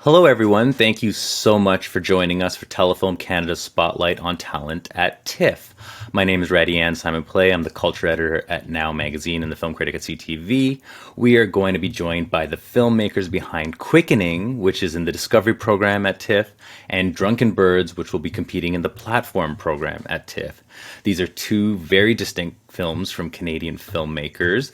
Hello, everyone. Thank you so much for joining us for Telefilm Canada's Spotlight on Talent at TIFF. My name is Radheyan Simonpillai. I'm the culture editor at Now Magazine and the film critic at CTV. We are going to be joined by the filmmakers behind Quickening, which is in the Discovery program at TIFF, and Drunken Birds, which will be competing in the Platform program at TIFF. These are two very distinct films from Canadian filmmakers.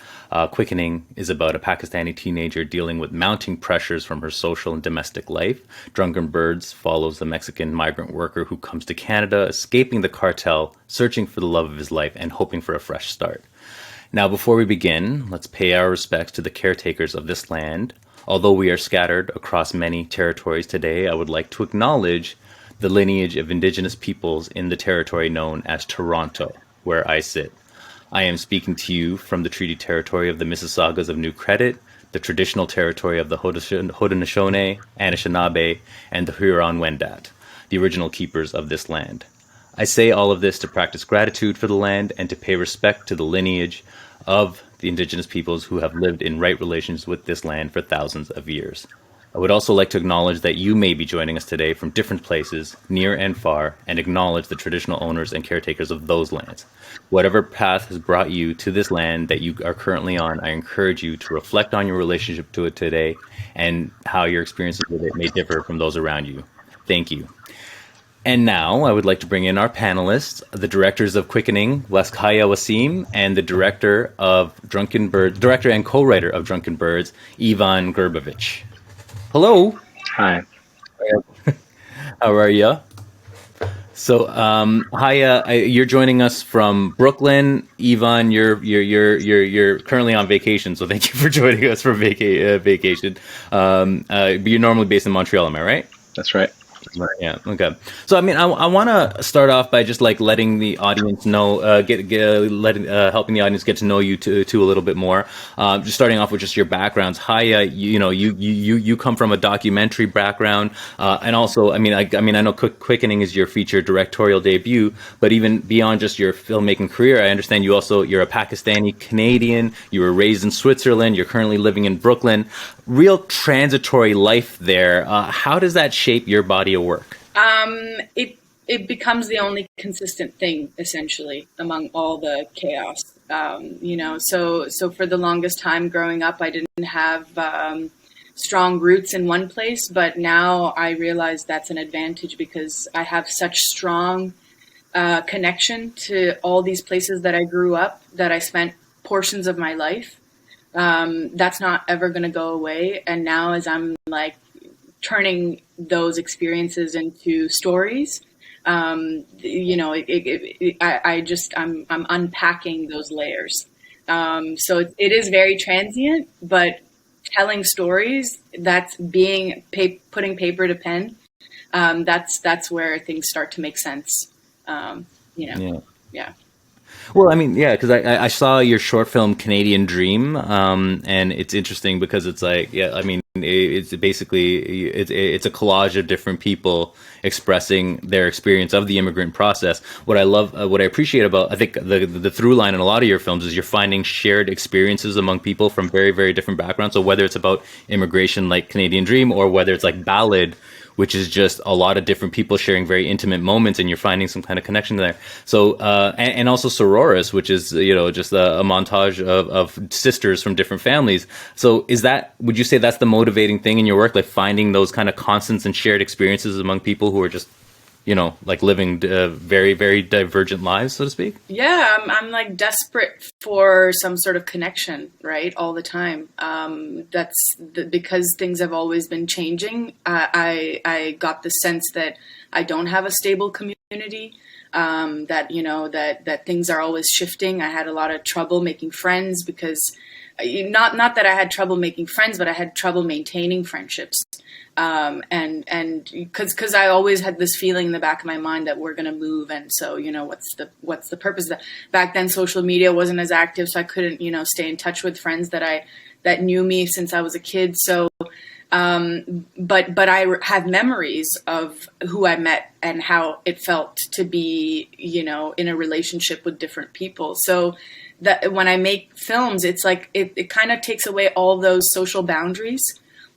Quickening is about a Pakistani teenager dealing with mounting pressures from her social and domestic life. Drunken Birds follows the Mexican migrant worker who comes to Canada, escaping the cartel, searching for the love of his life, and hoping for a fresh start. Now, before we begin, let's pay our respects to the caretakers of this land. Although we are scattered across many territories today, I would like to acknowledge the lineage of Indigenous peoples in the territory known as Toronto, where I sit. I am speaking to you from the treaty territory of the Mississaugas of New Credit, the traditional territory of the Haudenosaunee, Anishinaabe, and the Huron-Wendat, the original keepers of this land. I say all of this to practice gratitude for the land and to pay respect to the lineage of the Indigenous peoples who have lived in right relations with this land for thousands of years. I would also like to acknowledge that you may be joining us today from different places, near and far, and acknowledge the traditional owners and caretakers of those lands. Whatever path has brought you to this land that you are currently on, I encourage you to reflect on your relationship to it today and how your experiences with it may differ from those around you. Thank you. And now I would like to bring in our panelists, the directors of Quickening, Haya Waseem, and the director of Drunken Birds, director and co-writer of Drunken Birds, Ivan Grbovic. Hello. Hi. How are you? So, Haya, you're joining us from Brooklyn. Ivan, you're currently on vacation, so thank you for joining us for vacation. You're normally based in Montreal, am I right? That's right. Yeah. Okay. So, I mean, I want to start off by just like letting the audience know, helping the audience get to know you too a little bit more. Just starting off with just your backgrounds. Haya, you come from a documentary background, and also, I know Quickening is your feature directorial debut, but even beyond just your filmmaking career, I understand you're a Pakistani Canadian. You were raised in Switzerland. You're currently living in Brooklyn. Real transitory life there. How does that shape your body of work? It becomes the only consistent thing essentially among all the chaos. So for the longest time growing up, I didn't have strong roots in one place, but now I realize that's an advantage because I have such strong connection to all these places that I grew up, that I spent portions of my life. That's not ever going to go away. And now as I'm like turning those experiences into stories, I'm unpacking those layers. So it is very transient, but telling stories, that's putting paper to pen. That's where things start to make sense. Yeah. Well, I mean, yeah, because I saw your short film Canadian Dream, and it's interesting because it's like, yeah, I mean, it's basically it's a collage of different people expressing their experience of the immigrant process. What I appreciate about, I think the through line in a lot of your films is you're finding shared experiences among people from very, very different backgrounds. So whether it's about immigration like Canadian Dream, or whether it's like Ballad, which is just a lot of different people sharing very intimate moments, and you're finding some kind of connection there. So, and also Sororis, which is, just a montage of sisters from different families. So would you say that's the motivating thing in your work, like finding those kind of constants and shared experiences among people who are just, like living very, very divergent lives, so to speak? Yeah, I'm like desperate for some sort of connection, right? All the time. Because things have always been changing. I got the sense that I don't have a stable community. That things are always shifting. I had a lot of trouble making friends because not that I had trouble making friends, but I had trouble maintaining friendships. And because I always had this feeling in the back of my mind that we're going to move. And so, what's the purpose of that? Back then, social media wasn't as active, so I couldn't, stay in touch with friends that knew me since I was a kid. So, but I have memories of who I met and how it felt to be, in a relationship with different people. So that when I make films, it's like, it kind of takes away all those social boundaries.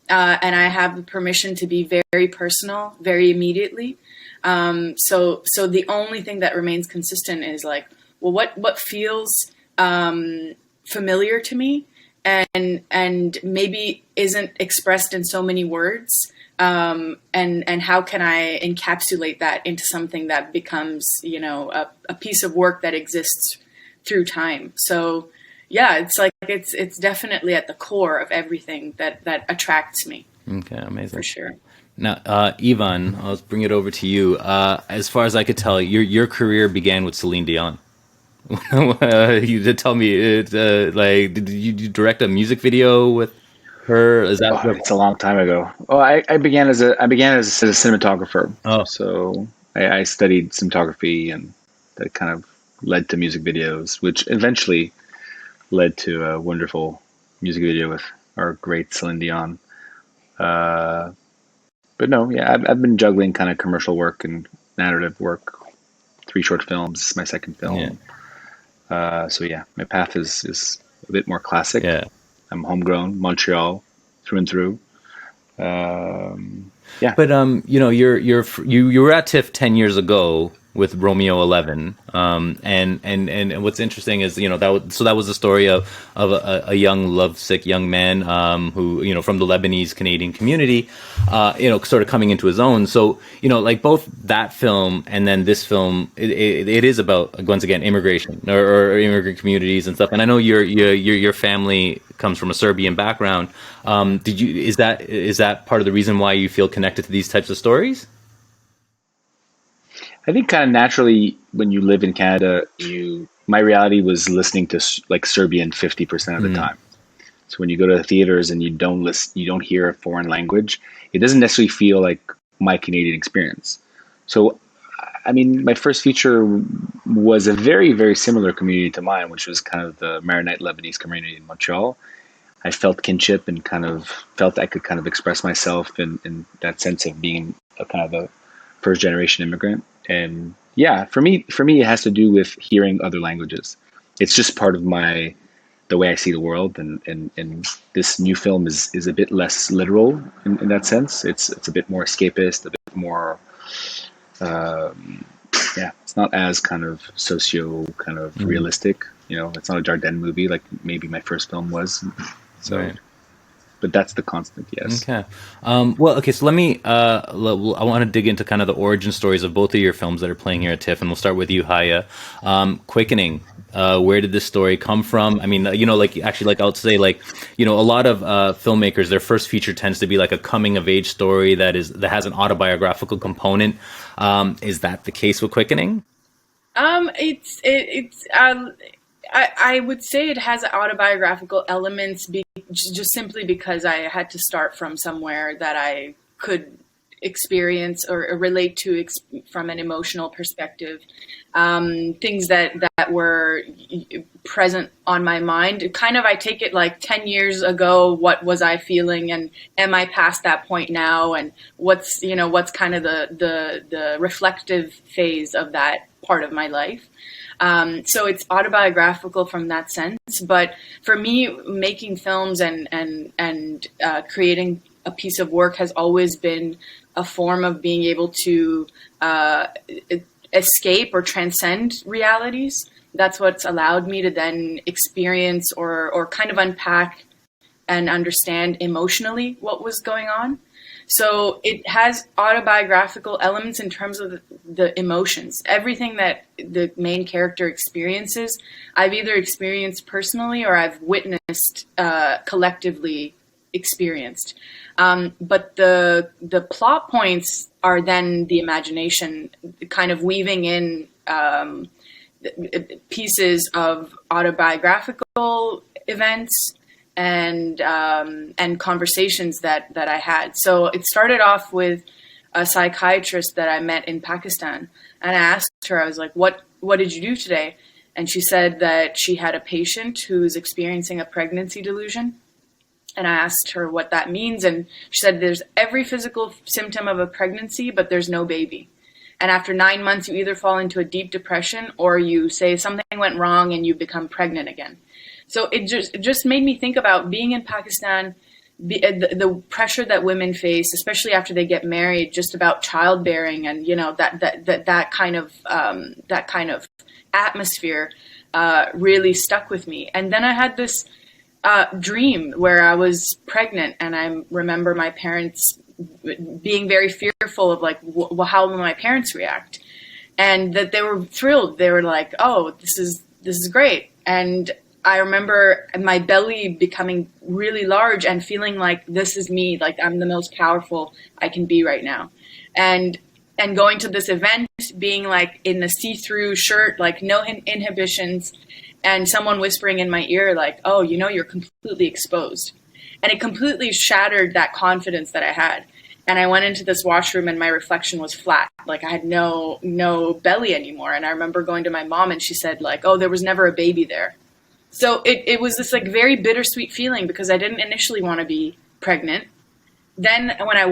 and I have the permission to be very personal, very immediately. So the only thing that remains consistent is like, well, what feels familiar to me, and maybe isn't expressed in so many words, and how can I encapsulate that into something that becomes, a piece of work that exists through time. So yeah, it's like it's definitely at the core of everything that attracts me. Okay, amazing. For sure. Now, Ivan, I'll bring it over to you. As far as I could tell, your career began with Celine Dion. You did tell me, did you direct a music video with her? Is that It's a long time ago. Oh, I began as a cinematographer. Oh. So I studied cinematography, and that kind of led to music videos, which eventually led to a wonderful music video with our great Celine Dion. But no, yeah, I've been juggling kind of commercial work and narrative work. 3 short films. This is my second film. Yeah. So yeah, my path is a bit more classic. Yeah. I'm homegrown, Montreal, through and through. Yeah. But you were at TIFF 10 years ago with Romeo 11, and what's interesting is that was the story of a young lovesick young man who from the Lebanese Canadian community, sort of coming into his own. So like both that film and then this film, it is about, once again, immigration or immigrant communities and stuff. And I know your family comes from a Serbian background. Is that part of the reason why you feel connected to these types of stories? I think kind of naturally when you live in Canada, my reality was listening to like Serbian 50% of the time. So when you go to the theaters and you don't hear a foreign language, it doesn't necessarily feel like my Canadian experience. So, I mean, my first feature was a very, very similar community to mine, which was kind of the Maronite Lebanese community in Montreal. I felt kinship and kind of felt I could kind of express myself in that sense of being a kind of a first generation immigrant. And yeah, for me, it has to do with hearing other languages. It's just part of the way I see the world. And this new film is a bit less literal in that sense. It's a bit more escapist, a bit more, it's not as kind of kind of realistic. It's not a Gardez movie like maybe my first film was. So. Right. But that's the constant, yes. Okay. So let me, I want to dig into kind of the origin stories of both of your films that are playing here at TIFF, and we'll start with you, Haya. Quickening, where did this story come from? I mean, I'll say, a lot of filmmakers, their first feature tends to be like a coming of age story that has an autobiographical component. Is that the case with Quickening? I would say it has autobiographical elements just simply because I had to start from somewhere that I could experience or relate to from an emotional perspective. Things that were present on my mind. I take it like 10 years ago, what was I feeling, and am I past that point now? And what's kind of the reflective phase of that part of my life. So it's autobiographical from that sense. But for me, making films and creating a piece of work has always been a form of being able to escape or transcend realities. That's what's allowed me to then experience or kind of unpack and understand emotionally what was going on. So it has autobiographical elements in terms of the emotions. Everything that the main character experiences, I've either experienced personally or I've witnessed collectively experienced. But the plot points are then the imagination, kind of weaving in pieces of autobiographical events and conversations that I had. So it started off with a psychiatrist that I met in Pakistan, and I asked her, I was like, what did you do today? And she said that she had a patient who's experiencing a pregnancy delusion. And I asked her what that means, and she said there's every physical symptom of a pregnancy, but there's no baby. And after 9 months, you either fall into a deep depression or you say something went wrong and you become pregnant again. So it just made me think about being in Pakistan, the pressure that women face, especially after they get married, just about childbearing and, you know, that kind of atmosphere really stuck with me. And then I had this dream where I was pregnant, and I remember my parents being very fearful of like, how will my parents react? And that they were thrilled. They were like, "Oh, this is great." And I remember my belly becoming really large and feeling like this is me, like I'm the most powerful I can be right now. And going to this event, being like in the see-through shirt, like no inhibitions, and someone whispering in my ear like, "Oh, you know, you're completely exposed." And it completely shattered that confidence that I had. And I went into this washroom and my reflection was flat. Like I had no belly anymore. And I remember going to my mom and she said like, "Oh, there was never a baby there." So it was this like very bittersweet feeling because I didn't initially want to be pregnant. Then when I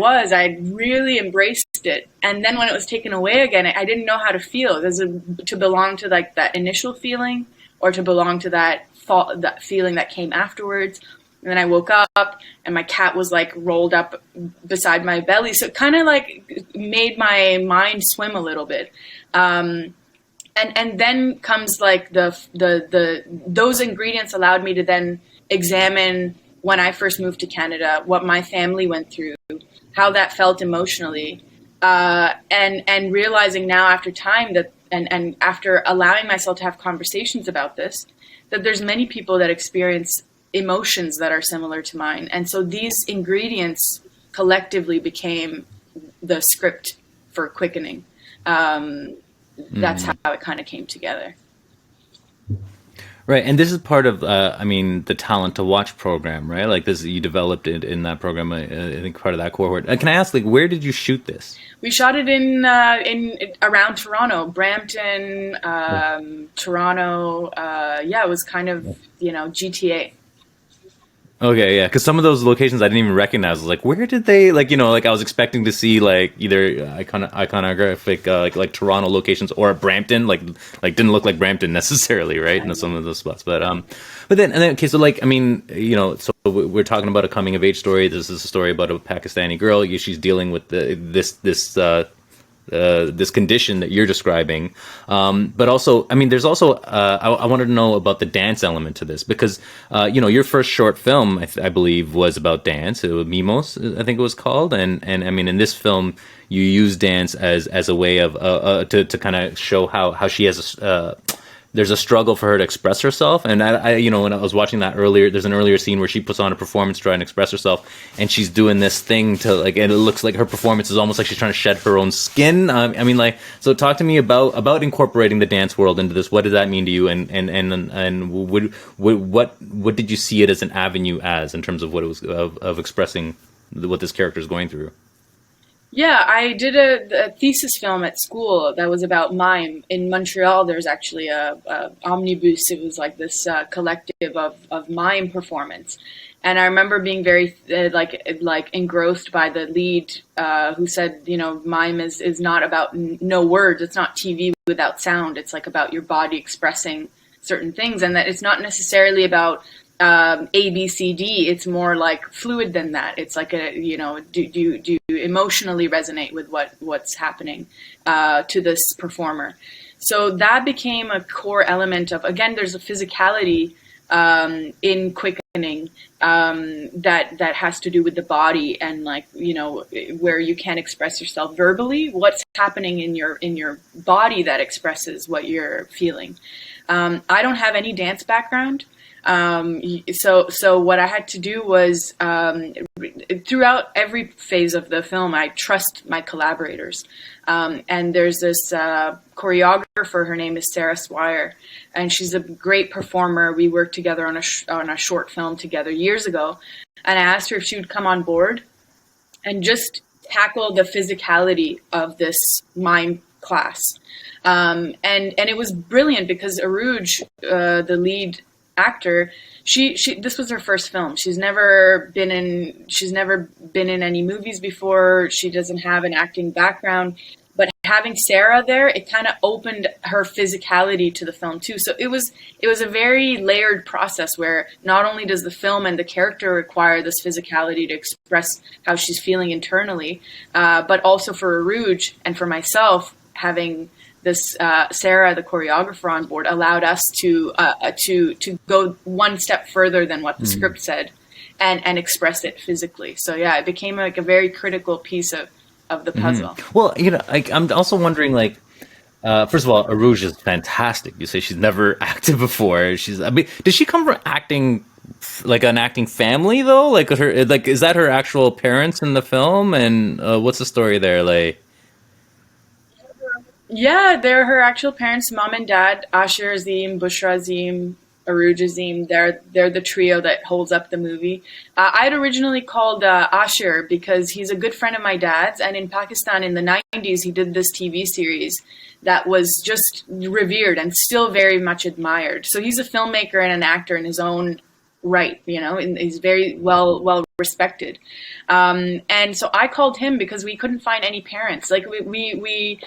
really embraced it. And then when it was taken away again, I didn't know how to feel. To belong to like that initial feeling or to belong to that feeling that came afterwards. And then I woke up and my cat was like rolled up beside my belly. So it kind of like made my mind swim a little bit. And then comes like those ingredients allowed me to then examine when I first moved to Canada, what my family went through, how that felt emotionally, and realizing now after time that, and after allowing myself to have conversations about this, that there's many people that experience emotions that are similar to mine. And so these ingredients collectively became the script for Quickening. That's how it kind of came together. Right, and this is part of, the Talent to Watch program, right? Like this, you developed it in that program. I think part of that cohort. Can I ask, like, where did you shoot this? We shot it in around Toronto, Brampton, Toronto. It was kind of GTA. Okay, yeah, because some of those locations I didn't even recognize. I was like, where did they, like, like I was expecting to see like either iconographic like Toronto locations or Brampton, like didn't look like Brampton necessarily, right? In some of those spots, but then okay, so like so we're talking about a coming of age story. This is a story about a Pakistani girl. She's dealing with this condition that you're describing, but also, there's also I wanted to know about the dance element to this because your first short film I believe was about dance. It was Mimos, I think it was called, and in this film you use dance as a way of to kind of show how she has there's a struggle for her to express herself. And I when I was watching that earlier, there's an earlier scene where she puts on a performance to try and express herself, and she's doing this thing to like, and it looks like her performance is almost like she's trying to shed her own skin. So talk to me about incorporating the dance world into this. What did that mean to you? And what did you see it as an avenue as in terms of what it was of expressing what this character is going through? Yeah, I did a thesis film at school that was about mime. In Montreal, there's actually a omnibus. It was like this collective of mime performance. And I remember being very like engrossed by the lead who said, mime is not about no words. It's not TV without sound. It's like about your body expressing certain things, and that it's not necessarily about A, B, C, D. It's more like fluid than that. It's like do you emotionally resonate with what's happening to this performer? So that became a core element of, again, there's a physicality in Quickening that has to do with the body and where you can't express yourself verbally, what's happening in your body that expresses what you're feeling. I don't have any dance background. So what I had to do was, throughout every phase of the film, I trust my collaborators. And there's this choreographer, her name is Sarah Swire, and she's a great performer. We worked together on a short film together years ago. And I asked her if she would come on board and just tackle the physicality of this mime class. And it was brilliant because Aruj, the lead actor, she this was her first film. She's never been in any movies before. She doesn't have an acting background, but having Sarah there, it kind of opened her physicality to the film too. So it was a very layered process where not only does the film and the character require this physicality to express how she's feeling internally, but also for Aruj and for myself, having this Sarah, the choreographer, on board allowed us to go one step further than what the script said, and express it physically. So yeah, it became like a very critical piece of the puzzle. Well, I'm also wondering, like, first of all, Aruj is fantastic. You say she's never acted before. Does she come from acting, like an acting family though? Like is that her actual parents in the film? And what's the story there, like? Yeah, they're her actual parents, mom and dad, Asher Azim, Bushra Azim, Aruj Azim. They're the trio that holds up the movie. I'd originally called Asher because he's a good friend of my dad's, and in Pakistan in the 90s, he did this TV series that was just revered and still very much admired. So he's a filmmaker and an actor in his own right, and he's very well respected. And so I called him because we couldn't find any parents. Like we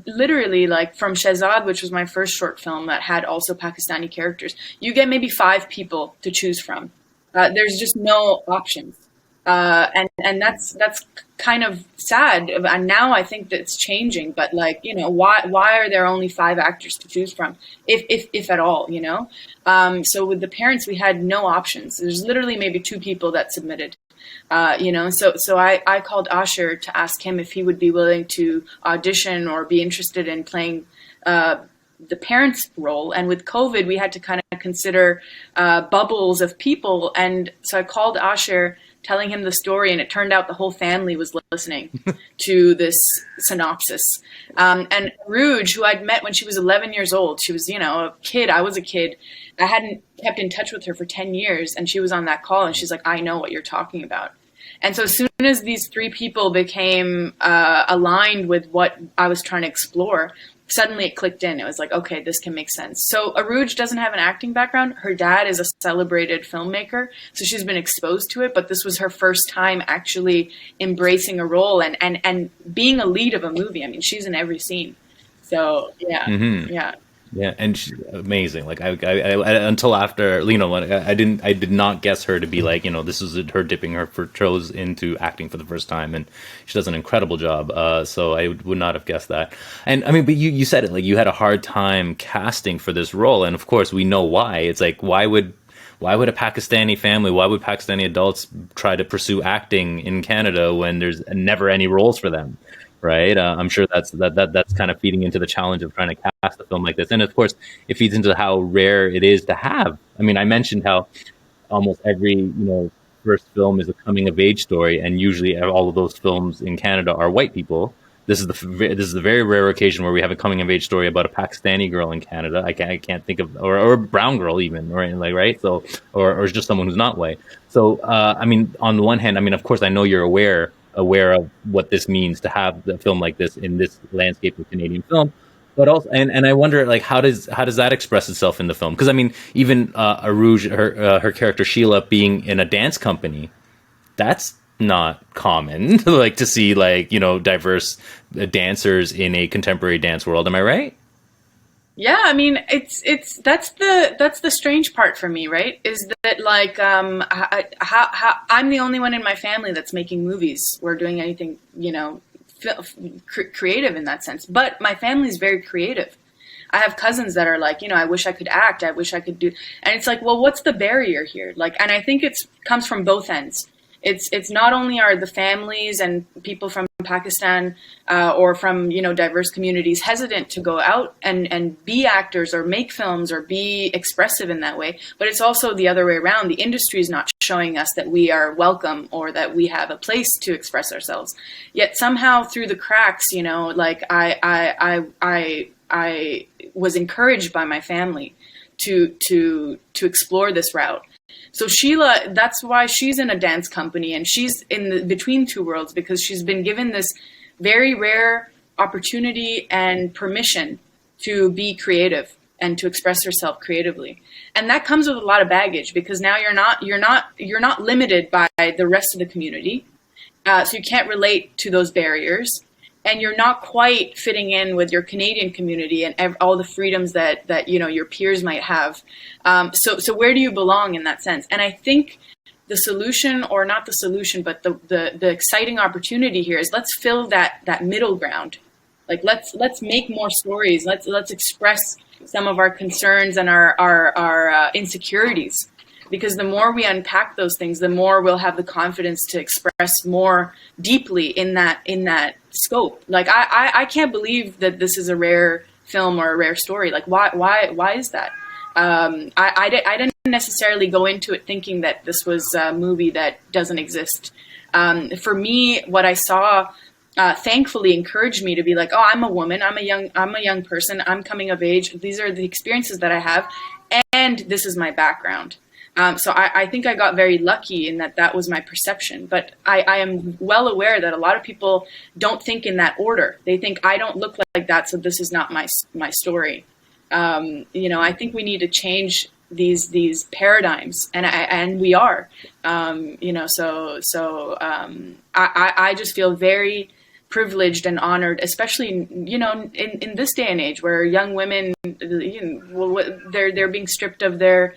literally, like from Shehzad, which was my first short film that had also Pakistani characters, you get maybe 5 people to choose from. There's just no options. And that's kind of sad. And now I think that it's changing, but why are there only 5 actors to choose from, if at all, So with the parents, we had no options. There's literally maybe 2 people that submitted, so I called Asher to ask him if he would be willing to audition or be interested in playing, the parents' role. And with COVID, we had to kind of consider, bubbles of people. And so I called Asher, telling him the story, and it turned out the whole family was listening to this synopsis. And Rouge, who I'd met when she was 11 years old, she was, a kid. I was a kid. I hadn't kept in touch with her for 10 years, and she was on that call, and she's like, I know what you're talking about. And so as soon as these 3 people became aligned with what I was trying to explore, suddenly it clicked in. It was like, okay, this can make sense. So Aruj doesn't have an acting background. Her dad is a celebrated filmmaker, so she's been exposed to it, but this was her first time actually embracing a role and being a lead of a movie. I mean, she's in every scene. So, yeah, yeah. Yeah, and she's amazing. Like I until after, I did not guess her to be like, this is her dipping her toes into acting for the first time, and she does an incredible job. So I would not have guessed that. And I mean, but you said it, like you had a hard time casting for this role, and of course we know why. It's like why would a Pakistani family, why would Pakistani adults try to pursue acting in Canada when there's never any roles for them? Right. I'm sure that's kind of feeding into the challenge of trying to cast a film like this. And of course, it feeds into how rare it is to have. I mean, I mentioned how almost every, first film is a coming of age story. And usually all of those films in Canada are white people. This is the very rare occasion where we have a coming of age story about a Pakistani girl in Canada. I can't think of, or a brown girl even, right? So, or just someone who's not white. So, I mean, on the one hand, I mean, of course, I know you're aware of what this means to have a film like this in this landscape of Canadian film, but also, and I wonder, like, how does that express itself in the film? Because I mean, even Aruj, her character Sheila, being in a dance company, that's not common, like to see diverse dancers in a contemporary dance world. Am I right? Yeah, I mean, that's the strange part for me, right? Is that how I'm the only one in my family that's making movies or doing anything, creative in that sense. But my family is very creative. I have cousins that are like, I wish I could act. I wish I could do. And it's like, well, what's the barrier here? And I think comes from both ends. It's not only are the families and people from Pakistan or from diverse communities hesitant to go out and be actors or make films or be expressive in that way, but it's also the other way around. The industry is not showing us that we are welcome or that we have a place to express ourselves. Yet somehow through the cracks, I was encouraged by my family to explore this route. So Sheila, that's why she's in a dance company, and she's in the between two worlds because she's been given this very rare opportunity and permission to be creative and to express herself creatively. And that comes with a lot of baggage because now you're not limited by the rest of the community. So you can't relate to those barriers. and you're not quite fitting in with your Canadian community and all the freedoms that your peers might have. So where do you belong in that sense? And I think the solution, or not the solution, but the exciting opportunity here is, let's fill that middle ground. Like let's make more stories. Let's express some of our concerns and our insecurities, because the more we unpack those things, the more we'll have the confidence to express more deeply in that scope. Like I can't believe that this is a rare film or a rare story. Like why is that? I didn't necessarily go into it thinking that this was a movie that doesn't exist. For me, what I saw thankfully encouraged me to be like, oh, I'm a woman, I'm a young person, I'm coming of age. These are the experiences that I have, and this is my background. So I think I got very lucky in that was my perception. But I am well aware that a lot of people don't think in that order. They think I don't look like that, so this is not my story. I think we need to change these paradigms, and we are. I just feel very privileged and honored, especially in this day and age where young women, they're being stripped of their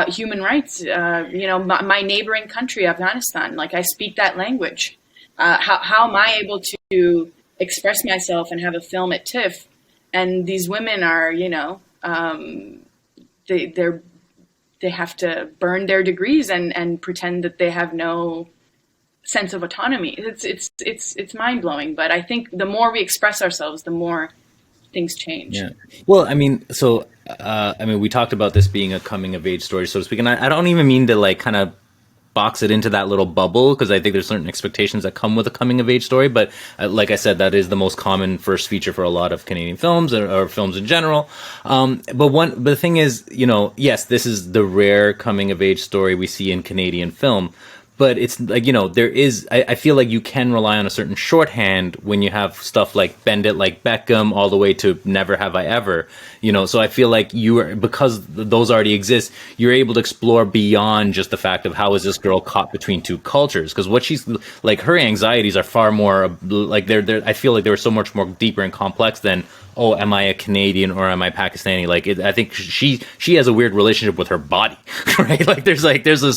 human rights. My neighboring country, Afghanistan, like I speak that language. How am I able to express myself and have a film at TIFF? And these women are, they have to burn their degrees and pretend that they have no sense of autonomy. It's mind blowing. But I think the more we express ourselves, the more things change. Yeah. Well, we talked about this being a coming of age story, so to speak, and I don't even mean to like kind of box it into that little bubble, because I think there's certain expectations that come with a coming of age story. But like I said, that is the most common first feature for a lot of Canadian films or films in general. But the thing is, yes, this is the rare coming of age story we see in Canadian film. But it's like, there is, I feel like you can rely on a certain shorthand when you have stuff like Bend It Like Beckham all the way to Never Have I Ever, so I feel like because those already exist, you're able to explore beyond just the fact of how is this girl caught between two cultures. Because what she's like, her anxieties are far more like I feel like they were so much more deeper and complex than, oh, am I a Canadian or am I Pakistani? Like, I think she has a weird relationship with her body, right? Like, there's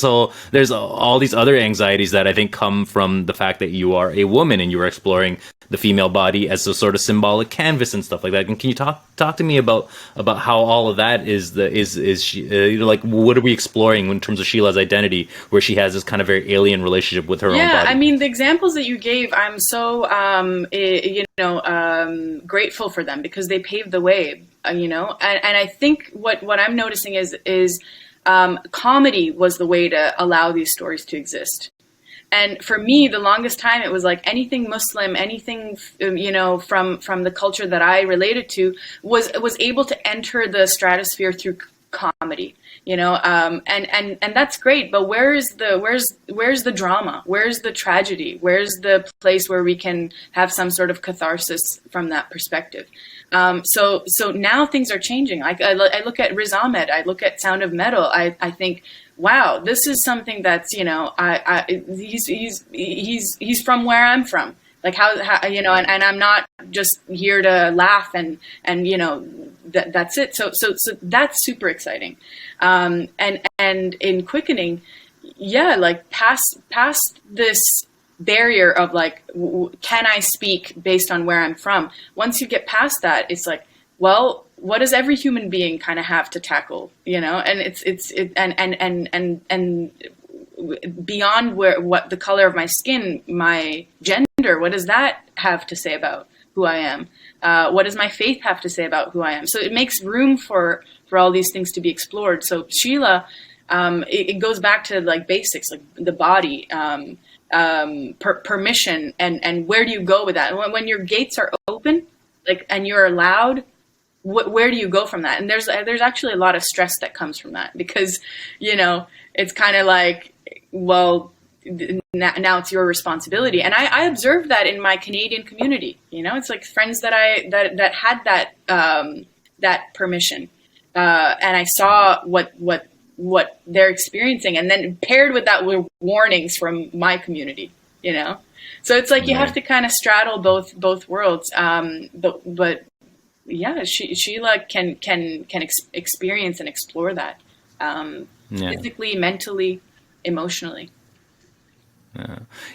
all these other anxieties that I think come from the fact that you are a woman and you are exploring the female body as a sort of symbolic canvas and stuff like that. And can you talk to me about how all of that is she, like, what are we exploring in terms of Sheila's identity, where she has this kind of very alien relationship with her own body? Yeah, I mean, the examples that you gave, I'm so grateful for them, because they paved the way, and I think what I'm noticing is comedy was the way to allow these stories to exist. And for me, the longest time, it was like anything Muslim, anything, from the culture that I related to was able to enter the stratosphere through comedy, and that's great. But where's the drama? Where's the tragedy? Where's the place where we can have some sort of catharsis from that perspective? So now things are changing. I look at Riz Ahmed, I look at Sound of Metal. I think, wow, this is something that's, he's from where I'm from. Like how and I'm not just here to laugh and that's it. So that's super exciting. And in Quickening, yeah, like past this barrier of like, can I speak based on where I'm from? Once you get past that, it's like, well, what does every human being kind of have to tackle, and and beyond what the color of my skin, my gender, what does that have to say about who I am? What does my faith have to say about who I am? So it makes room for all these things to be explored. So Sheila, it goes back to like basics, like the body, permission, and where do you go with that? When your gates are open, like, and you're allowed, where do you go from that? And there's actually a lot of stress that comes from that, because, it's kind of like, well, now it's your responsibility. And I observed that in my Canadian community. It's like friends that had that permission, and I saw what they're experiencing, and then paired with that were warnings from my community. So it's like you have Right. to kind of straddle both worlds. But yeah, Sheila can experience and explore that, Yeah. physically, mentally, emotionally.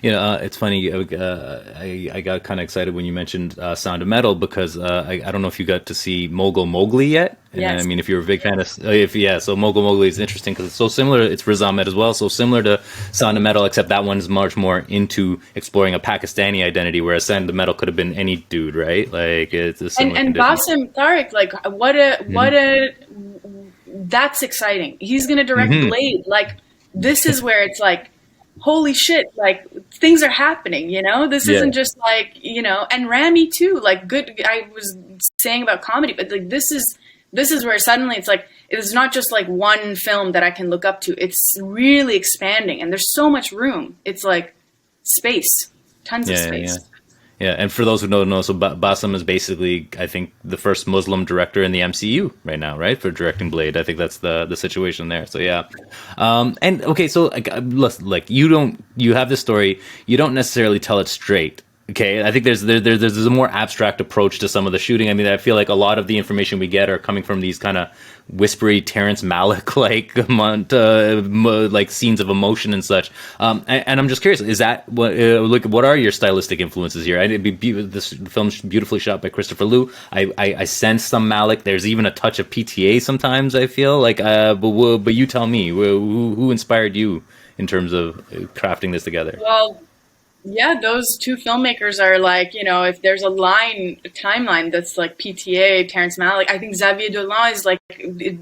It's funny. I got kind of excited when you mentioned Sound of Metal because I don't know if you got to see Mogul Mowgli yet. I Yes. mean, if you're a big fan of, if yeah, so Mogul Mowgli is interesting because it's so similar. It's Riz Ahmed as well, so similar to Sound of Metal, except that one's much more into exploring a Pakistani identity, whereas Sound of Metal could have been any dude, right? Like it's a similar And condition. Basim Tariq, like that's exciting. He's gonna direct Hmm. Blade. Like this is where it's like, holy shit, like things are happening, you know? This Yeah. isn't just like, you know, and Rami too, like good I was saying about comedy, but like this is where suddenly it's like it's not just like one film that I can look up to. It's really expanding and there's so much room. It's like space. Tons of Yeah, yeah, yeah. space. Yeah, and for those who don't know, so Bassam is basically, I think, the first Muslim director in the MCU right now, right, for directing Blade. I think that's the situation there. So yeah, and okay, so listen, like you have this story, you don't necessarily tell it straight. Okay, I think there's a more abstract approach to some of the shooting. I mean, I feel like a lot of the information we get are coming from these kind of whispery Terrence Malick like scenes of emotion and such. And I'm just curious, is that what are your stylistic influences here? This film's beautifully shot by Christopher Liu. I sense some Malick. There's even a touch of PTA sometimes. I feel like, but you tell me, who inspired you in terms of crafting this together? Well, yeah, those two filmmakers are like, you know, if there's a timeline that's like PTA, Terrence Malick, I think Xavier Dolan is like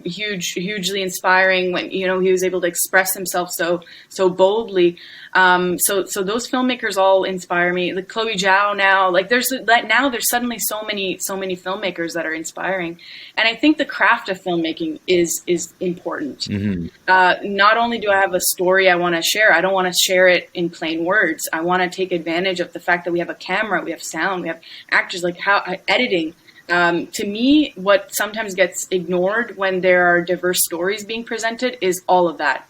hugely inspiring when, you know, he was able to express himself so boldly. So those filmmakers all inspire me. Like Chloe Zhao now, like there's suddenly so many filmmakers that are inspiring, and I think the craft of filmmaking is important. Hmm. Not only do I have a story I want to share, I don't want to share it in plain words. I want to take advantage of the fact that we have a camera, we have sound, we have actors, like how editing. To me, what sometimes gets ignored when there are diverse stories being presented is all of that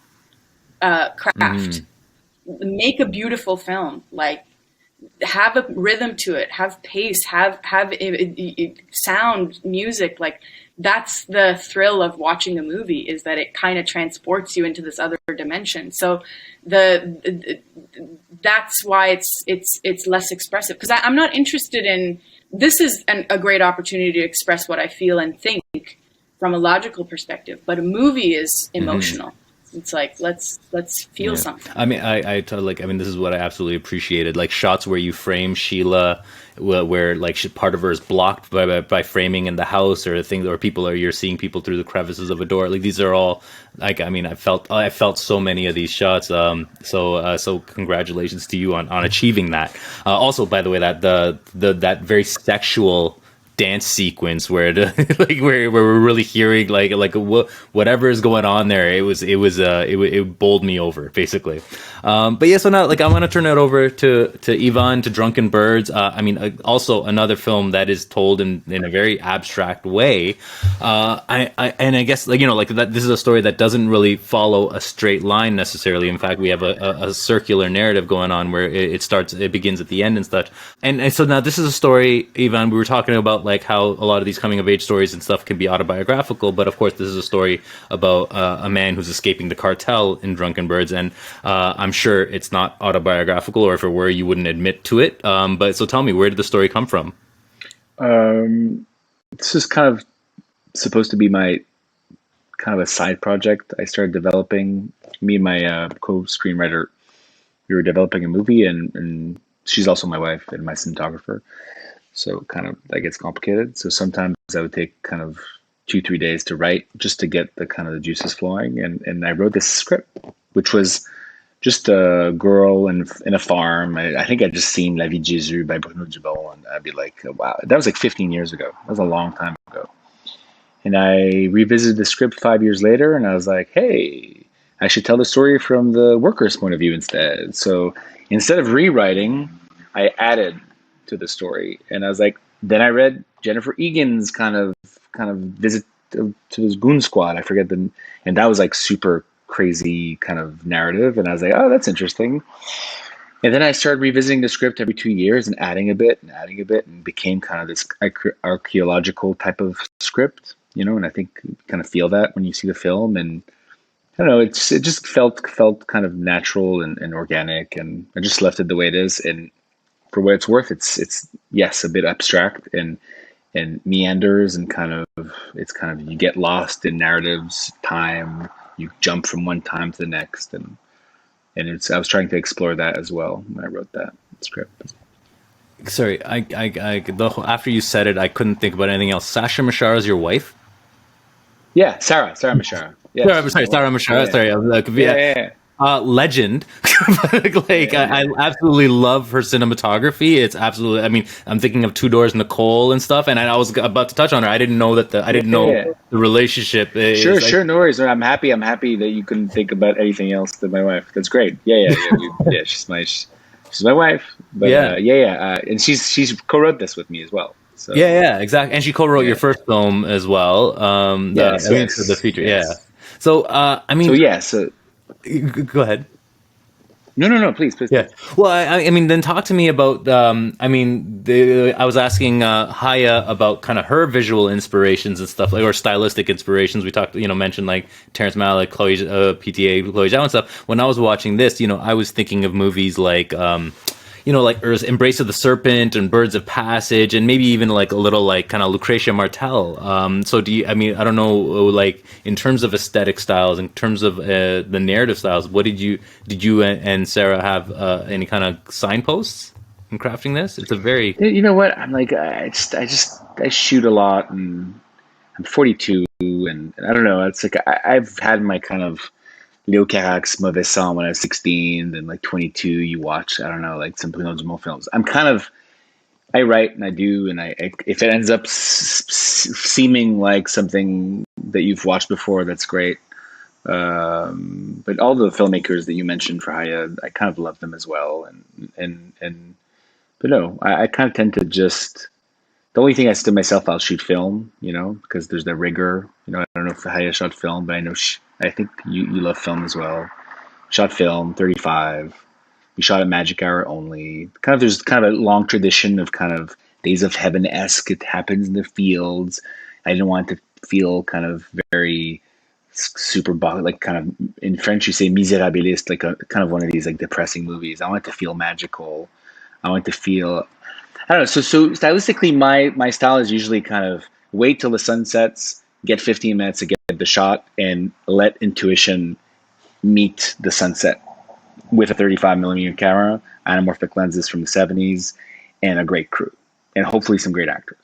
craft. Hmm. Make a beautiful film, like have a rhythm to it, have pace, have sound, music. Like that's the thrill of watching a movie, is that it kind of transports you into this other dimension. So the that's why it's less expressive, because I'm not interested in this is a great opportunity to express what I feel and think from a logical perspective, but a movie is Hmm. emotional. It's like let's feel Yeah, something. I mean, I totally like. I mean, this is what I absolutely appreciated. Like shots where you frame Sheila, where like part of her is blocked by framing in the house, or things, or people are you're seeing people through the crevices of a door. Like these are all like. I mean, I felt so many of these shots. So congratulations to you on achieving that. Also, by the way, that very sexual dance sequence where like where we're really hearing whatever is going on there, it bowled me over basically. But yeah, so now like I want to turn it over to Ivan, to Drunken Birds. I mean, also another film that is told in a very abstract way. And I guess, like, like that, this is a story that doesn't really follow a straight line necessarily. In fact, we have a circular narrative going on where it begins at the end and such. And so now this is a story, Ivan, we were talking about like how a lot of these coming of age stories and stuff can be autobiographical, but of course this is a story about a man who's escaping the cartel in Drunken Birds, and I'm sure it's not autobiographical, or if it were, you wouldn't admit to it. But so tell me, where did the story come from? Um, this is kind of supposed to be my kind of a side project I started developing. Me and my co-screenwriter, we were developing a movie, and she's also my wife and my cinematographer. So kind of that gets complicated. So sometimes I would take kind of 2, 3 days to write, just to get the kind of the juices flowing. And I wrote this script, which was just a girl in a farm. I think I'd just seen La Vie de Jésus by Bruno Dubon, and I'd be like, oh, wow, that was like 15 years ago. That was a long time ago. And I revisited the script 5 years later, and I was like, hey, I should tell the story from the worker's point of view instead. So instead of rewriting, I added to the story. And I was like, then I read Jennifer Egan's kind of visit to his goon squad. I forget the, and that was like super crazy kind of narrative. And I was like, oh, that's interesting. And then I started revisiting the script every 2 years and adding a bit and became kind of this archaeological type of script, and I think you kind of feel that when you see the film. And I don't know, it just felt kind of natural and organic, and I just left it the way it is. And for what it's worth, it's yes, a bit abstract and meanders, and it's kind of you get lost in narratives, time, you jump from one time to the next, and I was trying to explore that as well when I wrote that script. Sorry, after you said it, I couldn't think about anything else. Sasha Mashara is your wife? Yeah, Sarah Mashara. Yeah, Sarah Mashara. Yeah. Sorry, I was like, Yeah. Legend. I absolutely love her cinematography. It's absolutely. I mean, I'm thinking of Two Doors Nicole and stuff, and I was about to touch on her. I didn't know the relationship. Sure, no worries. I'm happy that you couldn't think about anything else than my wife. That's great. Yeah. She's my wife. But and she's co-wrote this with me as well. So exactly. And she co-wrote your first film as well. The feature. Yes. Yeah. So I mean, go ahead. No, please. Yeah. Well, I mean, then talk to me about. I was asking Haya about kind of her visual inspirations and stuff, or stylistic inspirations. We talked, mentioned like Terrence Malick, PTA, Chloe Zhao and stuff. When I was watching this, I was thinking of movies like. Like Embrace of the Serpent and Birds of Passage, and maybe even like a little like kind of Lucretia Martel. So I don't know, like in terms of aesthetic styles, in terms of the narrative styles, what did you and Sarah have any kind of signposts in crafting this? It's a very, you know what, I'm like, I shoot a lot, and I'm 42, and I don't know, it's like I've had my kind of Léo Carac's Mauvais Sang when I was 16, then like 22, you watch, I don't know, like some Bruno Dumont films. I write and I do, and if it ends up seeming like something that you've watched before, that's great. But all the filmmakers that you mentioned for Haya, I kind of love them as well. But no, I kind of tend to just, the only thing I said to myself, I'll shoot film, because there's the rigor. I don't know if Haya shot film, but I know I think you love film as well. Shot film, 35. We shot at Magic Hour only. There's kind of a long tradition of kind of Days of Heaven-esque. It happens in the fields. I didn't want it to feel kind of very super, like kind of, in French you say misérabiliste, like a kind of one of these like depressing movies. I want it to feel magical. I want it to feel, I don't know. So stylistically, my style is usually kind of wait till the sun sets, get 15 minutes to get the shot, and let intuition meet the sunset with a 35 millimeter camera, anamorphic lenses from the 70s, and a great crew, and hopefully some great actors.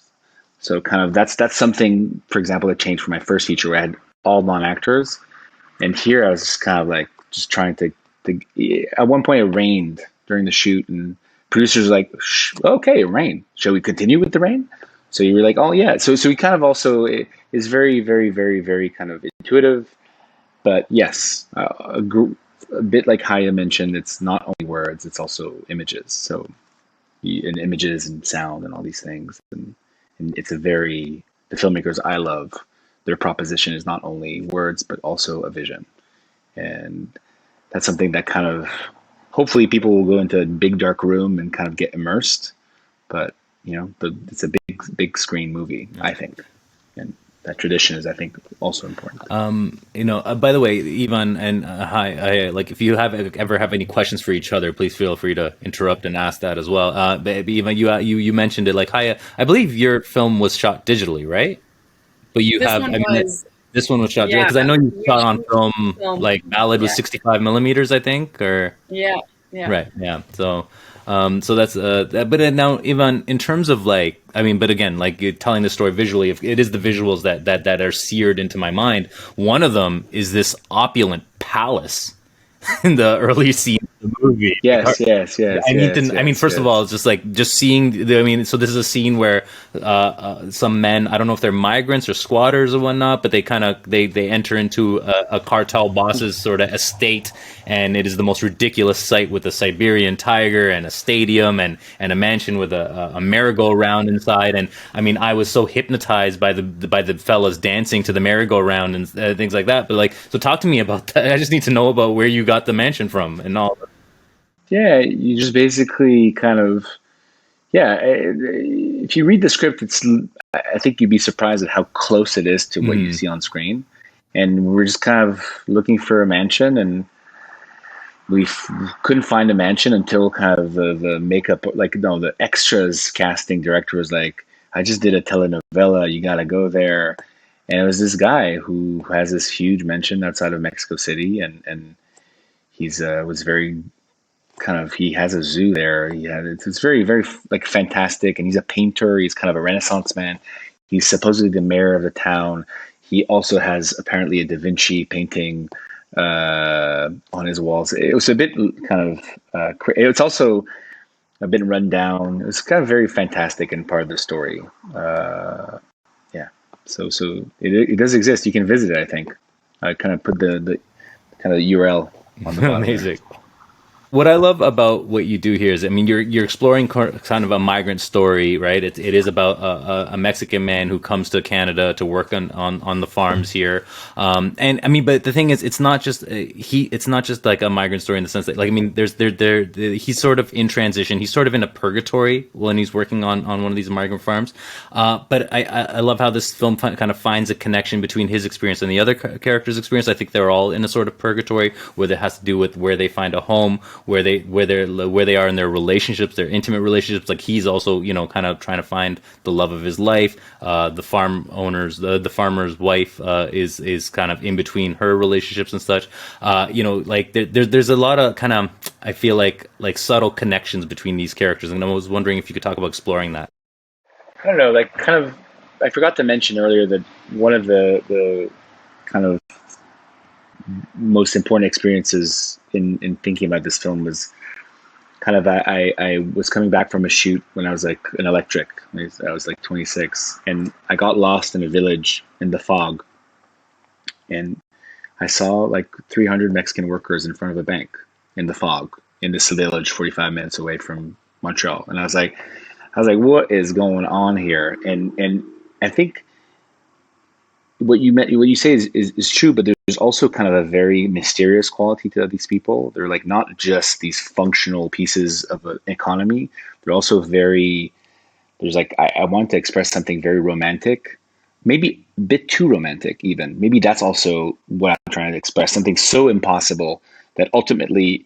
So kind of that's something, for example, that changed for my first feature where I had all non-actors, and here I was just kind of like just trying to at one point it rained during the shoot, and producers were like, okay, it rained. Shall we continue with the rain? So you were like, oh yeah. So we kind of also is very, very, very, very kind of intuitive. But yes, a bit like Haya mentioned, it's not only words, it's also images. So and images and sound and all these things. And it's the filmmakers I love, their proposition is not only words, but also a vision. And that's something that kind of, hopefully people will go into a big dark room and kind of get immersed. But, it's a big screen movie, I think. And that tradition is, I think, also important. By the way, Ivan and Hi, like if you ever have any questions for each other, please feel free to interrupt and ask that as well. But Ivan, you mentioned it, like Haya, I believe your film was shot digitally, right? But this one was shot digitally, because I know you shot on film. Like Ballad was 65 millimeters, I think, or right, yeah. So that's but now Ivan, in terms of like, but again, like you're telling the story visually, if it is the visuals that are seared into my mind. One of them is this opulent palace in the early scene of the movie. Yes. First of all, it's just seeing so this is a scene where some men, I don't know if they're migrants or squatters or whatnot, but they enter into a cartel boss's sort of estate, and it is the most ridiculous sight with a Siberian tiger and a stadium and a mansion with a merry-go-round inside. And I was so hypnotized by the fellas dancing to the merry-go-round and things like that. But so talk to me about that. I just need to know about where you got the mansion from and all. Yeah, you just basically kind of, yeah. If you read the script, I think you'd be surprised at how close it is to what you see on screen. And we're just kind of looking for a mansion, and we couldn't find a mansion until kind of the makeup, like no, the extras casting director was like, "I just did a telenovela. You got to go there." And it was this guy who has this huge mansion outside of Mexico City, and he's was very kind of, he has a zoo there. It's very very like fantastic, and he's a painter. He's kind of a Renaissance man. He's supposedly the mayor of the town. He also has apparently a Da Vinci painting on his walls. It was a bit kind of it's also a bit run down. It's kind of very fantastic and part of the story. Yeah, so it does exist. You can visit it. I think I kind of put the kind of URL on the bottom. Amazing. What I love about what you do here is, I mean, you're exploring kind of a migrant story, right? It is about a Mexican man who comes to Canada to work on the farms here, and I mean, but the thing is, it's not just it's not just like a migrant story in the sense that, like, I mean, he's sort of in transition. He's sort of in a purgatory when he's working on one of these migrant farms. But I love how this film kind of finds a connection between his experience and the other character's experience. I think they're all in a sort of purgatory, where it has to do with where they find a home, where they are in their relationships, their intimate relationships. Like, he's also, you know, kind of trying to find the love of his life. The farmer's wife is kind of in between her relationships and such. You know, like there's a lot of kind of, I feel like subtle connections between these characters, and I was wondering if you could talk about exploring that. I don't know, like, kind of, I forgot to mention earlier that one of the kind of most important experiences in thinking about this film was kind of, I was coming back from a shoot when I was like an electric. I was like 26, and I got lost in a village in the fog, and I saw like 300 Mexican workers in front of a bank in the fog in this village 45 minutes away from Montreal. And I was like, what is going on here? And I think what you say is true, but there's also kind of a very mysterious quality to these people. They're like not just these functional pieces of an economy. They're also there's like, I want to express something very romantic, maybe a bit too romantic even. Maybe that's also what I'm trying to express, something so impossible that ultimately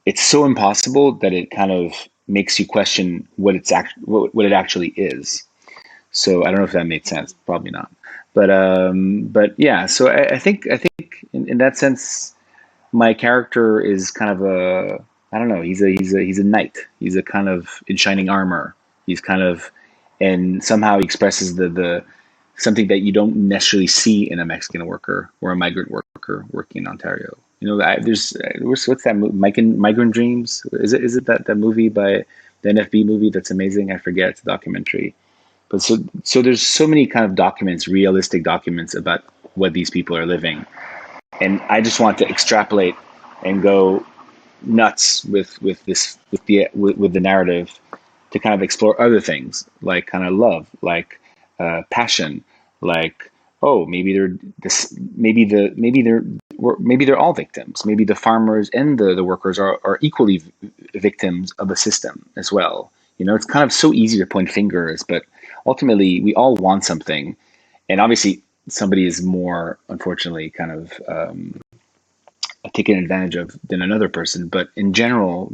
it's so impossible that it kind of makes you question what it actually is. So I don't know if that made sense. Probably not. But yeah. So I think in that sense, my character is kind of I don't know. He's a knight. He's a kind of in shining armor. He's kind of, and somehow he expresses the something that you don't necessarily see in a Mexican worker or a migrant worker working in Ontario. You know, what's that movie? Migrant Dreams? Is it that movie by the NFB movie that's amazing? I forget. It's a documentary. But so there's so many kind of documents, realistic documents about what these people are living, and I just want to extrapolate and go nuts with the narrative to kind of explore other things, like kind of love, like passion, like, oh, maybe they're all victims. Maybe the farmers and the workers are equally victims of a system as well. You know, it's kind of so easy to point fingers, but ultimately we all want something, and obviously somebody is more, unfortunately, kind of taken advantage of than another person. But in general,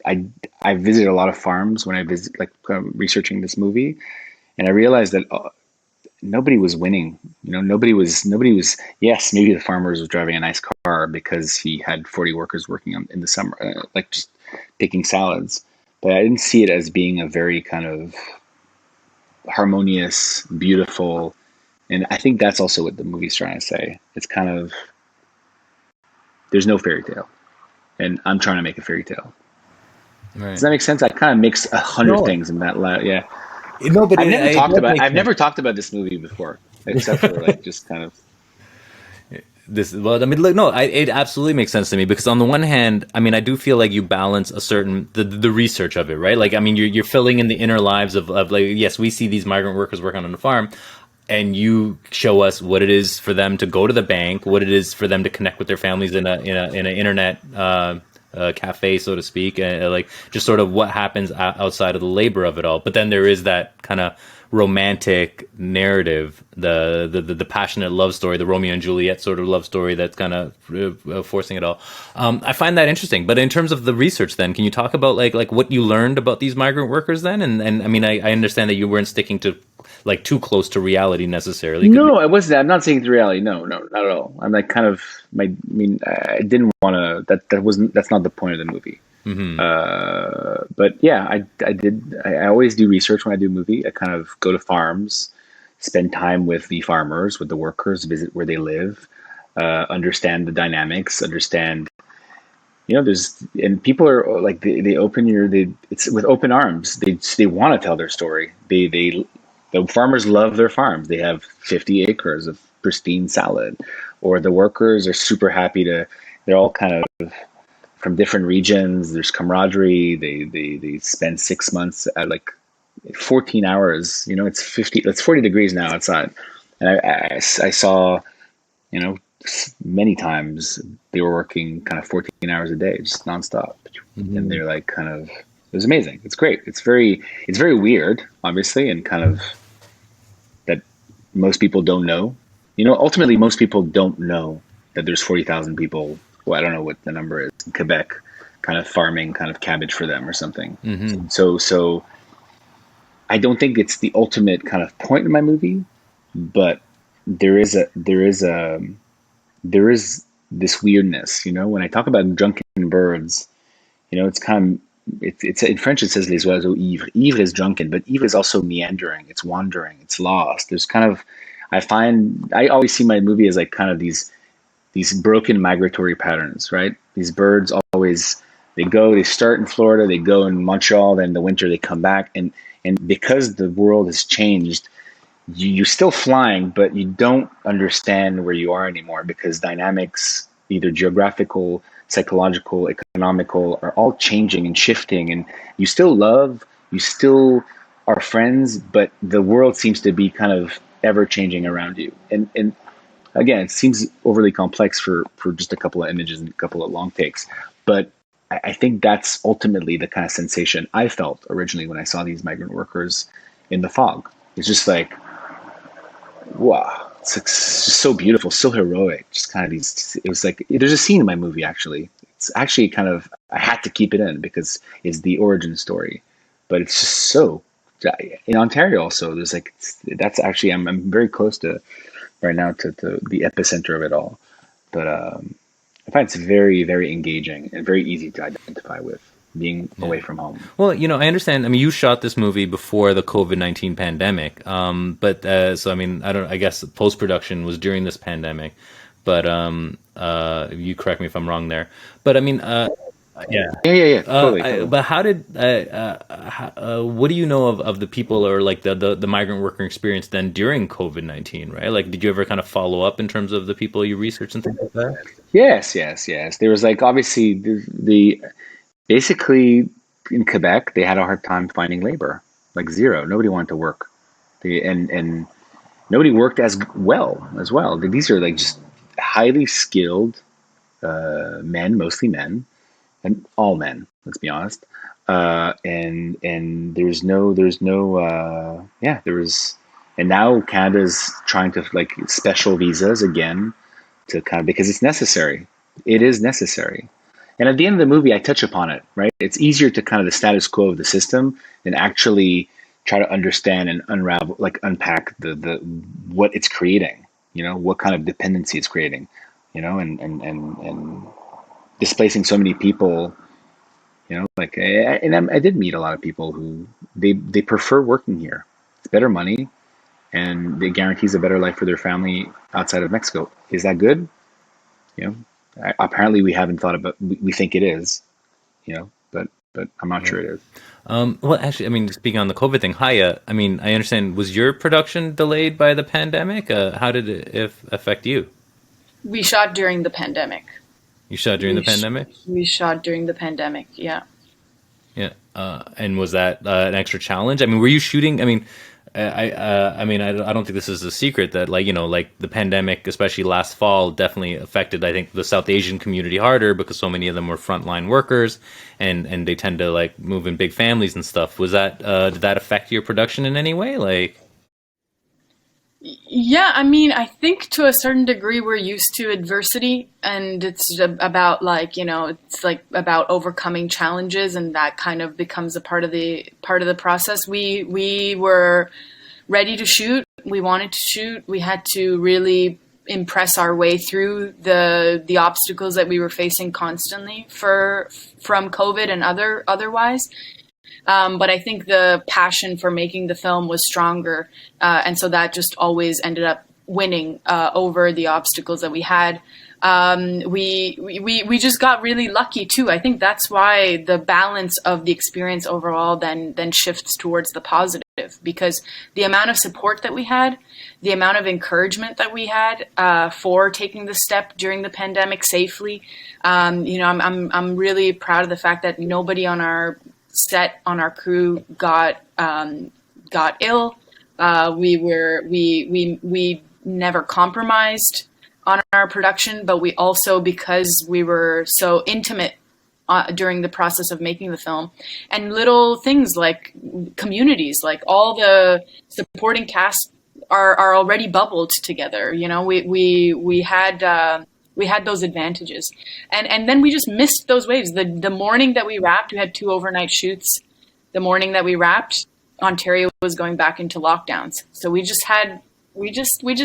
I visit a lot of farms when I visit, like, researching this movie, and I realized that nobody was winning. You know, nobody was. Yes, maybe the farmers was driving a nice car because he had 40 workers working in the summer, like just picking salads. But I didn't see it as being a very kind of harmonious, beautiful, and I think that's also what the movie's trying to say. It's kind of, there's no fairy tale, and I'm trying to make a fairy tale. Right. Does that make sense? I kind of mixed 100 things in that. Yeah. No, but I've never talked about this movie before, except for like just kind of. It absolutely makes sense to me, because on the one hand, I mean, I do feel like you balance a certain the research of it, right? Like, I mean, you're filling in the inner lives of like, yes, we see these migrant workers working on the farm, and you show us what it is for them to go to the bank, what it is for them to connect with their families in an internet cafe, so to speak, like just sort of what happens outside of the labor of it all. But then there is that kind of romantic narrative, the passionate love story, the Romeo and Juliet sort of love story that's kind of forcing it all. I find that interesting. But in terms of the research, then, can you talk about like what you learned about these migrant workers then? And I mean, I understand that you weren't sticking to like too close to reality necessarily. No, I wasn't. I'm not saying it's reality. No, not at all. I'm like kind of I didn't want to. That's not the point of the movie. But yeah, I did. I always do research when I do a movie. I kind of go to farms, spend time with the farmers, with the workers, visit where they live, understand the dynamics, understand. And people are like it's with open arms. They want to tell their story. The farmers love their farms. They have 50 acres of pristine salad, or the workers are super happy they're all kind of from different regions. There's camaraderie. They spend 6 months at like 14 hours. It's 40 degrees now outside. And I saw, many times they were working kind of 14 hours a day, just nonstop. And they're like it was amazing. It's great. It's very weird, obviously, and kind of that most people don't know. Ultimately, most people don't know that there's 40,000 people. Well, I don't know what the number is in Quebec, kind of farming kind of cabbage for them or something. So I don't think it's the ultimate kind of point in my movie, but there is this weirdness. When I talk about Drunken Birds, it's kind of it's in French it says les oiseaux ivres. Ivre is drunken, but ivre is also meandering. It's wandering. It's lost. There's kind of I always see my movie as like kind of these broken migratory patterns, right? These birds they start in Florida, they go in Montreal, then in the winter they come back, and because the world has changed, you're still flying, but you don't understand where you are anymore because dynamics, either geographical, psychological, economical, are all changing and shifting, and you still are friends, but the world seems to be kind of ever changing around you. And again, it seems overly complex for just a couple of images and a couple of long takes, but I think that's ultimately the kind of sensation I felt originally when I saw these migrant workers in the fog. It's just like, wow, it's just so beautiful, so heroic. Just kind of it was like, there's a scene in my movie, actually. It's actually kind of, I had to keep it in because it's the origin story, but it's just so, in Ontario also, there's like, that's actually, I'm very close to, right now, to the epicenter of it all. But I find it's very, very engaging and very easy to identify with being away from home. Well, I understand. I mean, you shot this movie before the COVID-19 pandemic. But so, I mean, I guess post-production was during this pandemic, but you correct me if I'm wrong there. But I mean, Yeah. Totally. But how did what do you know of the people, or like the migrant worker experience then during COVID-19, right? Like, did you ever kind of follow up in terms of the people you researched and things like that? Yes. There was like, obviously basically in Quebec, they had a hard time finding labor, like zero. Nobody wanted to work. And nobody worked as well. These are like just highly skilled men, mostly men, and all men, let's be honest. And and now Canada's trying to like special visas again to kind of, because it's necessary. It is necessary. And at the end of the movie, I touch upon it, right? It's easier to kind of the status quo of the system than actually try to understand and unravel, like unpack the what it's creating, what kind of dependency it's creating, and displacing so many people, like, and I did meet a lot of people who they prefer working here. It's better money, and it guarantees a better life for their family outside of Mexico. Is that good? Apparently we haven't thought about. We think it is, but I'm not sure it is. Well, actually, I mean, speaking on the COVID thing, Haya, I mean, I understand. Was your production delayed by the pandemic? How did it affect you? We shot during the pandemic. You shot during the pandemic? We shot during the pandemic, yeah. Yeah. And was that an extra challenge? I mean, were you shooting? I mean, I mean, I don't think this is a secret that, like, like the pandemic, especially last fall, definitely affected, I think, the South Asian community harder because so many of them were frontline workers, and they tend to like move in big families and stuff. Was that did that affect your production in any way? Like, Yeah, I mean, I think to a certain degree we're used to adversity, and it's about like, it's like about overcoming challenges, and that kind of becomes a part of the process. We were ready to shoot. We wanted to shoot. We had to really impress our way through the obstacles that we were facing constantly from COVID and otherwise. But I think the passion for making the film was stronger, and so that just always ended up winning over the obstacles that we had. We just got really lucky too. I think that's why the balance of the experience overall then shifts towards the positive, because the amount of support that we had, the amount of encouragement that we had for taking the step during the pandemic safely. I'm really proud of the fact that nobody on our set, on our crew, got ill. We never compromised on our production, but we also, because we were so intimate during the process of making the film, and little things like communities, like all the supporting cast are already bubbled together. We had those advantages, and then we just missed those waves. The morning that we wrapped, we had 2 overnight shoots. The morning that we wrapped, Ontario was going back into lockdowns. So we just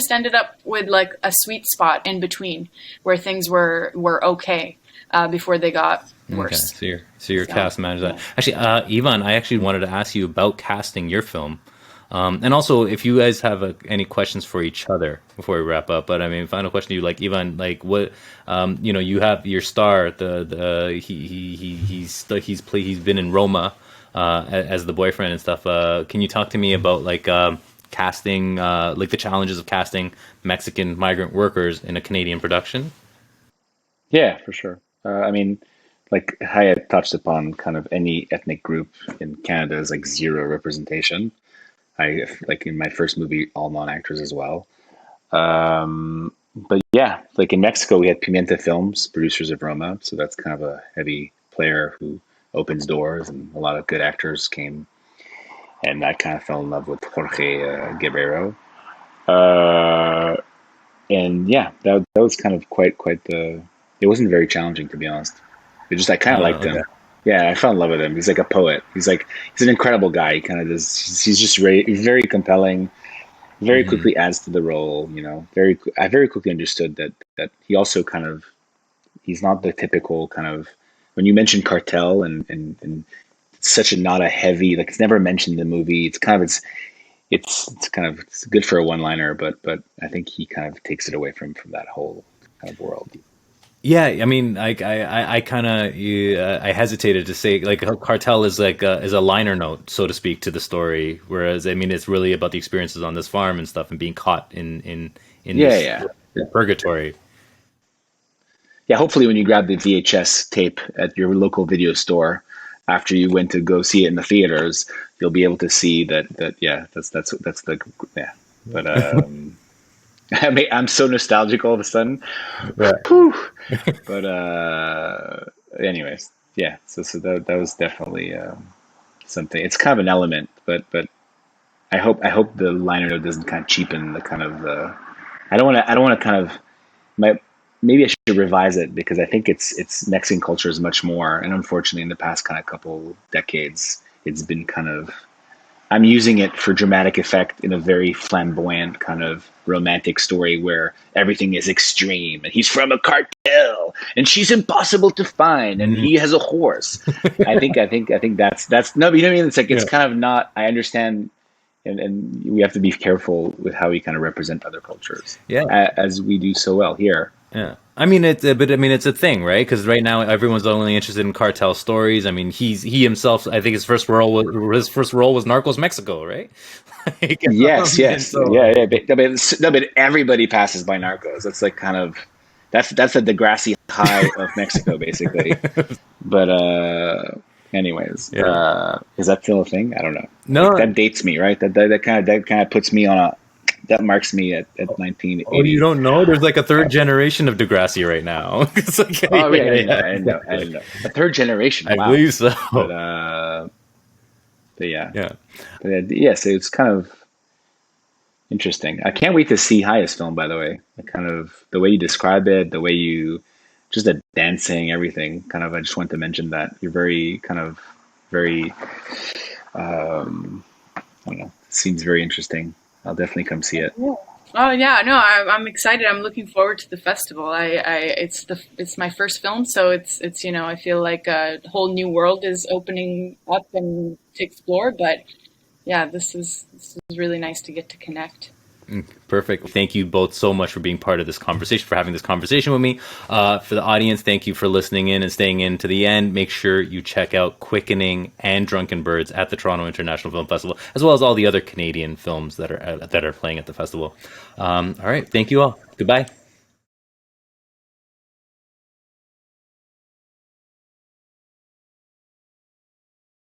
ended up with like a sweet spot in between where things were okay before they got worse. Okay, so your cast managed that. Actually, Ivan, I actually wanted to ask you about casting your film. And also, if you guys have any questions for each other before we wrap up, but I mean, final question to you, like Ivan, like what, you have your star, he's been in Roma, as the boyfriend and stuff. Can you talk to me about like casting, like the challenges of casting Mexican migrant workers in a Canadian production? Yeah, for sure. I mean, like Haya touched upon, kind of any ethnic group in Canada is like zero representation. I like in my first movie, all non-actors as well. But yeah, like in Mexico, we had Pimienta Films, producers of Roma, so that's kind of a heavy player who opens doors, and a lot of good actors came, and I kind of fell in love with Jorge Guerrero. Uh, and yeah, that was kind of quite the. It wasn't very challenging, to be honest. I kind of liked him. Okay. Yeah, I fell in love with him. He's like a poet. He's an incredible guy. He kind of does. He's just he's very compelling. Very quickly adds to the role. I very quickly understood that he also kind of, he's not the typical kind of, when you mention cartel and it's such a, not a heavy, like it's never mentioned in the movie. It's kind of it's good for a one-liner, but I think he kind of takes it away from that whole kind of world. Yeah, I mean, I kind of I hesitated to say like Cartel is like is a liner note, so to speak, to the story. Whereas I mean, it's really about the experiences on this farm and stuff, and being caught in this purgatory. Yeah, hopefully when you grab the VHS tape at your local video store after you went to go see it in the theaters, you'll be able to see that yeah, that's the yeah. But I'm so nostalgic all of a sudden. Right. But anyways, yeah. So that was definitely something. It's kind of an element, but I hope the liner note doesn't kind of cheapen the kind of the. I don't want to kind of maybe I should revise it, because I think it's Mexican culture is much more, and unfortunately in the past kind of couple decades it's been kind of, I'm using it for dramatic effect in a very flamboyant kind of romantic story where everything is extreme, and he's from a cartel and she's impossible to find and he has a horse. I think that's no, you know what I mean? It's like, it's kind of not, I understand. And we have to be careful with how we kind of represent other cultures, as we do so well here. Yeah, I mean it's a thing, right? Because right now everyone's only interested in cartel stories. I mean, he himself, I think his first role was Narcos Mexico, right? Like, yes. So, yeah. But everybody passes by Narcos. That's like kind of that's the Degrassi high of Mexico, basically. But Anyways, Yeah. is that still a thing? I don't know. Like, No. that dates me, right? That kind of puts me on that marks me at Oh, you 1980. don't know? There's like a third generation of Degrassi right now. It's like, Oh yeah, yeah, I didn't know. I exactly. didn't know. A third generation. I Wow. believe so. But uh, but yeah, Yeah. yes, it's kind of interesting. I can't wait to see Haya's film. By the way, kind of the way you describe it, the way you just the dancing, everything. Kind of, I just wanted to mention that you're very kind of very. I don't know. Seems very interesting. I'll definitely come see it. Oh yeah, no, I'm excited. I'm looking forward to the festival. It's my first film, so it's I feel like a whole new world is opening up and to explore. But yeah, this is really nice to get to connect. Perfect. Thank you both so much for being part of this conversation, for having this conversation with me. For the audience, thank you for listening in and staying in to the end. Make sure you check out Quickening and Drunken Birds at the Toronto International Film Festival, as well as all the other Canadian films that are playing at the festival. All right. Thank you all. Goodbye.